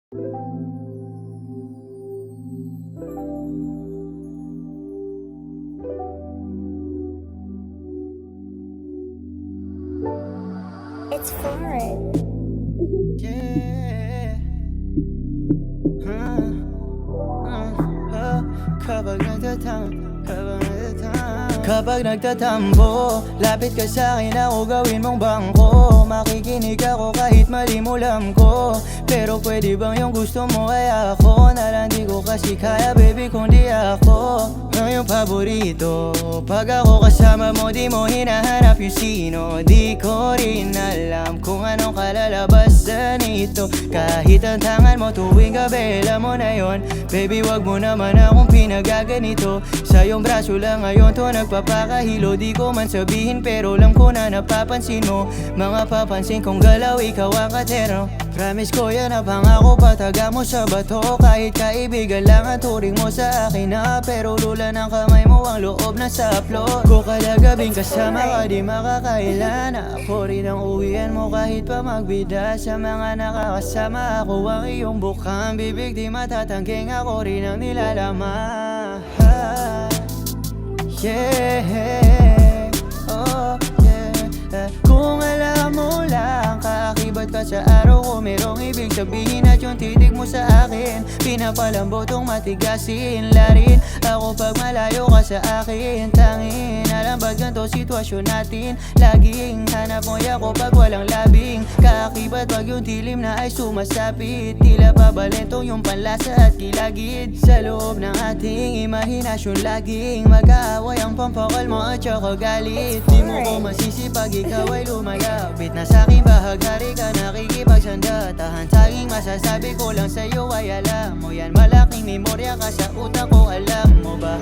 It's foreign. Yeah. Kapag nagtatampo, lapit ka sa'kin, ako gawin mong bangko. Makikinig ako kahit mali mo alam ko. Pero pwede bang yung gusto mo ay ako? Na lang di ko kasi kaya baby kung di ako ang iyong paborito. Pag ako kasama mo di mo hinahanap yung sino. Di ko rin alam kung anong kalalabasan nito. Kahit ang tangan mo tuwing gabi, alam mo na yon. Baby wag mo naman akong pinagaganito. Sa iyong braso lang ngayon to nagpapakahilo. Di ko man sabihin pero alam ko na napapansin mo. Mga papansin kong galaw, ikaw ang katero. Promise ko yan na pangako, pataga mo sa bato. Kahit kaibigan lang ang turing mo sa akin na. Pero lula ng kamay mo ang loob na saplo. Ko kada gabing kasama ka di makakailan. Ako rin ang uwian mo kahit pa magbida. Sa mga nakakasama ako ang iyong bukang bibig. Di matatangging ako rin ang nilalama. Yeah, oh yeah. Kung alam mo lang, kaakibat ka sa araw ko. Merong ibig sabihin at yung titig mo sa akin pinapalambot tong matigasin larin. Ako pag malayo ka sa akin, tangin alam ba't ganito sitwasyon natin. Laging hanap mo ako pag walang labing. Kaakibat pag yung tilim na ay sumasapit. Tila pabalentong yung panlasa at kilagid. Sa loob ng ating imahinasyon laging mag-aaway ang pampakalma at saka galit. Di mo ko masisi pag ikaw ay lumalapit na sa'king bahagari ka nakikipagsanda. Tahan sa'king masasabi ko lang sa'yo ay alam mo yan. Malaking memorya ka sa utak ko, alam mo ba?